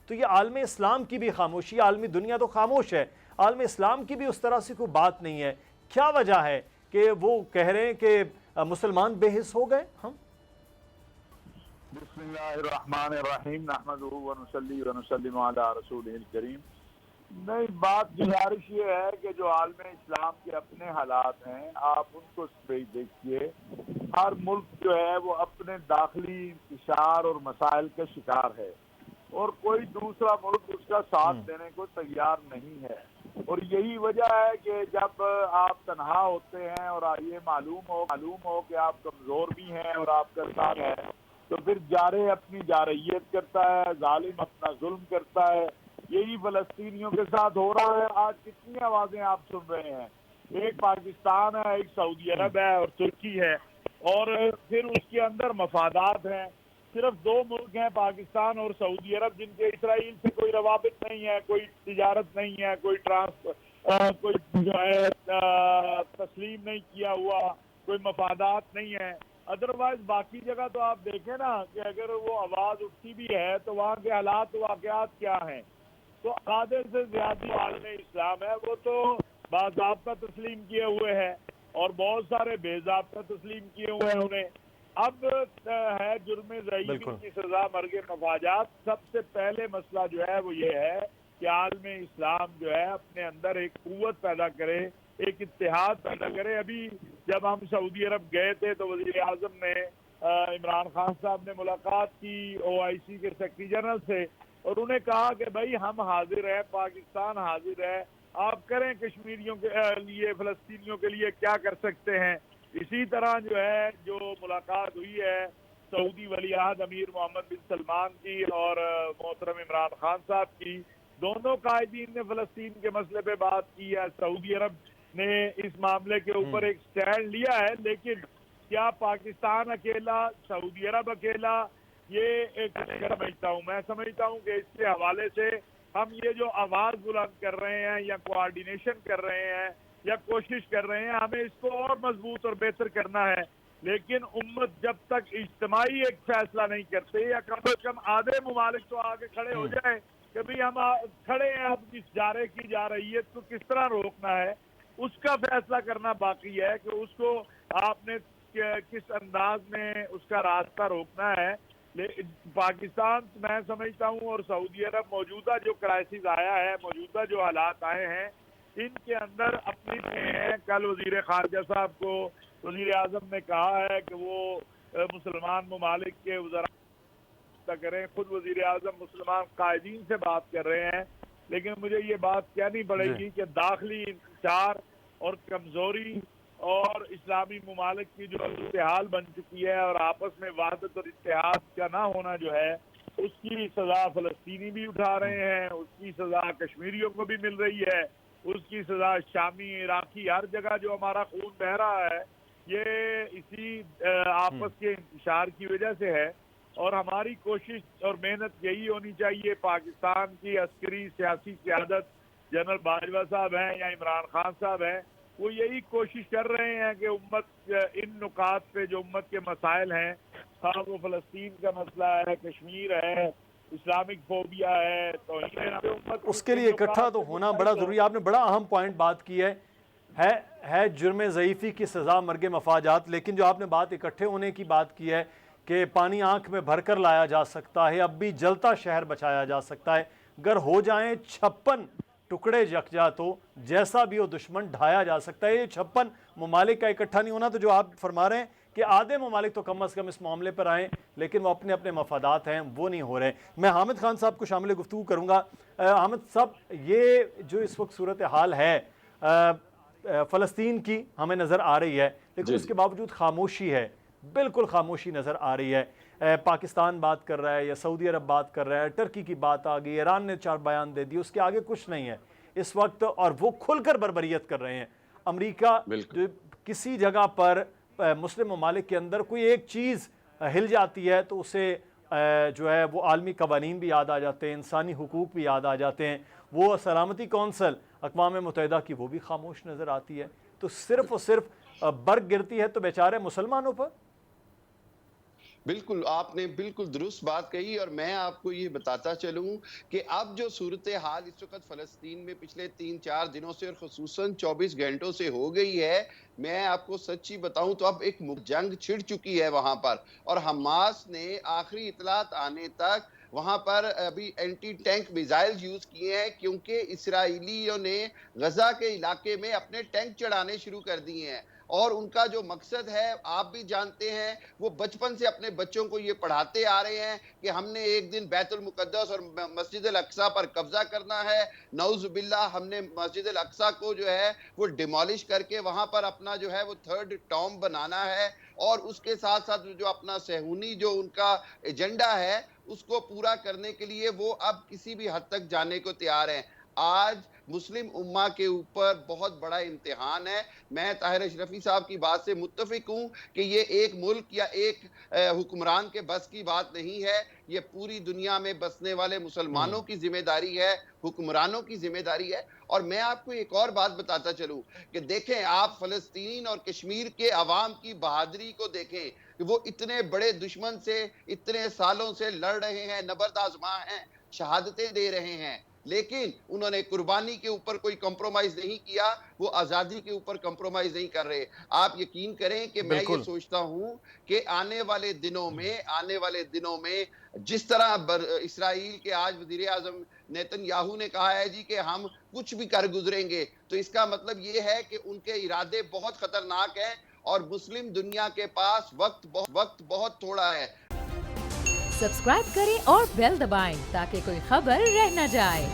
تو یہ عالم اسلام کی بھی خاموشی، عالمی دنیا تو خاموش ہے، عالم اسلام کی بھی اس طرح سے کوئی بات نہیں ہے. کیا وجہ ہے کہ وہ کہہ رہے ہیں کہ مسلمان بے حس ہو گئے؟ ہم بسم اللہ الرحمن الرحیم نحمدہ ونصلی ونسلم علی رسولہ الکریم. نہیں، بات گزارش یہ ہے کہ جو عالم اسلام کے اپنے حالات ہیں آپ ان کو دیکھیے. ہر ملک جو ہے وہ اپنے داخلی انتشار اور مسائل کا شکار ہے اور کوئی دوسرا ملک اس کا ساتھ دینے کو تیار نہیں ہے. اور یہی وجہ ہے کہ جب آپ تنہا ہوتے ہیں اور یہ معلوم ہو کہ آپ کمزور بھی ہیں اور آپ کا ساتھ ہے، تو پھر جارح اپنی جارحیت کرتا ہے، ظالم اپنا ظلم کرتا ہے. یہی فلسطینیوں کے ساتھ ہو رہا ہے. آج کتنی آوازیں آپ سن رہے ہیں، ایک پاکستان ہے، ایک سعودی عرب ہے اور ترکی ہے، اور پھر اس کے اندر مفادات ہیں. صرف دو ملک ہیں، پاکستان اور سعودی عرب، جن کے اسرائیل سے کوئی روابط نہیں ہے، کوئی تجارت نہیں ہے، کوئی جو ہے تسلیم نہیں کیا ہوا، کوئی مفادات نہیں ہے. ادروائز باقی جگہ تو آپ دیکھیں نا کہ اگر وہ آواز اٹھتی بھی ہے تو وہاں کے حالات واقعات کیا ہیں. تو آدھے سے زیادہ عالم اسلام ہے وہ تو باضابطہ تسلیم کیے ہوئے ہے اور بہت سارے بے ضابطہ تسلیم کیے ہوئے ہیں انہیں. اب ہے جرم ضعیفی کی سزا مرگ مفاجات. سب سے پہلے مسئلہ جو ہے وہ یہ ہے کہ عالم اسلام جو ہے اپنے اندر ایک قوت پیدا کرے، ایک اتحاد پیدا کرے. ابھی جب ہم سعودی عرب گئے تھے تو وزیر اعظم نے عمران خان صاحب نے ملاقات کی OIC کے سیکرٹری جنرل سے اور انہیں کہا کہ بھائی ہم حاضر ہیں، پاکستان حاضر ہے، آپ کریں کشمیریوں کے لیے، فلسطینیوں کے لیے کیا کر سکتے ہیں. اسی طرح جو ہے جو ملاقات ہوئی ہے سعودی ولی عہد امیر محمد بن سلمان کی اور محترم عمران خان صاحب کی، دونوں قائدین نے فلسطین کے مسئلے پہ بات کی ہے. سعودی عرب نے اس معاملے کے اوپر ایک سٹینڈ لیا ہے، لیکن کیا پاکستان اکیلا، سعودی عرب اکیلا؟ یہ ایک میں سمجھتا ہوں کہ اس کے حوالے سے ہم یہ جو آواز بلند کر رہے ہیں یا کوآرڈینیشن کر رہے ہیں یا کوشش کر رہے ہیں، ہمیں اس کو اور مضبوط اور بہتر کرنا ہے. لیکن امت جب تک اجتماعی ایک فیصلہ نہیں کرتے، یا کم از کم آدھے ممالک تو آگے کھڑے ہو جائیں کہ بھئی ہم کھڑے ہیں، اب اس جارے کی جارحیت کو کس طرح روکنا ہے، اس کا فیصلہ کرنا باقی ہے کہ اس کو آپ نے کس انداز میں اس کا راستہ روکنا ہے. پاکستان میں سمجھتا ہوں اور سعودی عرب موجودہ جو کرائسس آیا ہے، موجودہ جو حالات آئے ہیں، ان کے اندر اپنی کل وزیر خارجہ صاحب کو وزیر اعظم نے کہا ہے کہ وہ مسلمان ممالک کے وزراء کریں. خود وزیر اعظم مسلمان قائدین سے بات کر رہے ہیں، لیکن مجھے یہ بات کہنی پڑے گی کہ داخلی انتشار اور کمزوری اور اسلامی ممالک کی جو اتحاد بن چکی ہے اور آپس میں وحدت اور اتحاد کا نہ ہونا جو ہے، اس کی سزا فلسطینی بھی اٹھا رہے ہیں، اس کی سزا کشمیریوں کو بھی مل رہی ہے، اس کی سزا شامی، عراقی، ہر جگہ جو ہمارا خون بہہ رہا ہے یہ اسی آپس کے انتشار کی وجہ سے ہے. اور ہماری کوشش اور محنت یہی ہونی چاہیے، پاکستان کی عسکری سیاسی قیادت جنرل باجوہ صاحب ہیں یا عمران خان صاحب ہیں، وہ یہی کوشش کر رہے ہیں کہ امت ان نکات پہ جو امت کے مسائل ہیں، خواہ وہ فلسطین کا مسئلہ ہے، کشمیر ہے، اسلامک فوبیا ہے، تو اس کے لیے اکٹھا تو ہونا بڑا ضروری ہے. آپ نے بڑا اہم پوائنٹ بات کی ہے جرم ضعیفی کی سزا مرگ مفاجات، لیکن جو آپ نے بات اکٹھے ہونے کی بات کی ہے کہ پانی آنکھ میں بھر کر لایا جا سکتا ہے، اب بھی جلتا شہر بچایا جا سکتا ہے. اگر ہو جائیں 56 ٹکڑے یکجا تو جیسا بھی ہو دشمن ڈھایا جا سکتا ہے. یہ 56 ممالک کا اکٹھا نہیں ہونا، تو جو آپ فرما رہے ہیں کہ آدھے ممالک تو کم از کم اس معاملے پر آئیں، لیکن وہ اپنے اپنے مفادات ہیں وہ نہیں ہو رہے. میں حامد خان صاحب کو شامل گفتگو کروں گا. حامد صاحب، یہ جو اس وقت صورتحال ہے فلسطین کی ہمیں نظر آ رہی ہے، لیکن اس کے باوجود خاموشی ہے، بالکل خاموشی نظر آ رہی ہے. پاکستان بات کر رہا ہے یا سعودی عرب بات کر رہا ہے، ٹرکی کی بات آ گئی، ایران نے 4 بیان دے دی، اس کے آگے کچھ نہیں ہے اس وقت، اور وہ کھل کر بربریت کر رہے ہیں. امریکہ جو کسی جگہ پر مسلم ممالک کے اندر کوئی ایک چیز ہل جاتی ہے تو اسے جو ہے وہ عالمی قوانین بھی یاد آ جاتے ہیں، انسانی حقوق بھی یاد آ جاتے ہیں. وہ سلامتی کونسل اقوام متحدہ کی وہ بھی خاموش نظر آتی ہے. تو صرف اور صرف برگ گرتی ہے تو بیچارے مسلمانوں پر. بالکل آپ نے بالکل درست بات کہی، اور میں آپ کو یہ بتاتا چلوں کہ اب جو صورتحال اس وقت فلسطین میں پچھلے 3-4 دنوں سے اور خصوصاً 24 گھنٹوں سے ہو گئی ہے، میں آپ کو سچی بتاؤں تو اب ایک جنگ چھڑ چکی ہے وہاں پر، اور حماس نے آخری اطلاعات آنے تک وہاں پر ابھی اینٹی ٹینک میزائل یوز کیے ہیں، کیونکہ اسرائیلیوں نے غزہ کے علاقے میں اپنے ٹینک چڑھانے شروع کر دیے ہیں، اور ان کا جو مقصد ہے آپ بھی جانتے ہیں، وہ بچپن سے اپنے بچوں کو یہ پڑھاتے آ رہے ہیں کہ ہم نے ایک دن بیت المقدس اور مسجد الاقصی پر قبضہ کرنا ہے، نعوذ باللہ ہم نے مسجد الاقصی کو جو ہے وہ ڈیمالش کر کے وہاں پر اپنا جو ہے وہ تھرڈ ٹام بنانا ہے، اور اس کے ساتھ ساتھ جو اپنا صہیونی جو ان کا ایجنڈا ہے اس کو پورا کرنے کے لیے وہ اب کسی بھی حد تک جانے کو تیار ہیں۔ آج مسلم امہ کے اوپر بہت بڑا امتحان ہے۔ میں طاہر اشرفی صاحب کی بات سے متفق ہوں کہ یہ ایک ملک یا ایک حکمران کے بس کی بات نہیں ہے، یہ پوری دنیا میں بسنے والے مسلمانوں کی ذمہ داری ہے، حکمرانوں کی ذمہ داری ہے۔ اور میں آپ کو ایک اور بات بتاتا چلوں کہ دیکھیں آپ فلسطین اور کشمیر کے عوام کی بہادری کو دیکھیں کہ وہ اتنے بڑے دشمن سے اتنے سالوں سے لڑ رہے ہیں، نبرد آزما ہیں، شہادتیں دے رہے ہیں، لیکن انہوں نے قربانی کے اوپر کوئی کمپرومائز نہیں کیا، وہ آزادی کے اوپر کمپرومائز نہیں کر رہے۔ آپ یقین کریں کہ میں یہ بالکل سوچتا ہوں کہ آنے والے دنوں میں جس طرح اسرائیل کے آج وزیر اعظم نیتن یاہو نے کہا ہے جی کہ ہم کچھ بھی کر گزریں گے، تو اس کا مطلب یہ ہے کہ ان کے ارادے بہت خطرناک ہیں، اور مسلم دنیا کے پاس وقت بہت تھوڑا ہے۔ سبسکرائب کریں اور بیل دبائیں تاکہ کوئی خبر رہ نہ جائے۔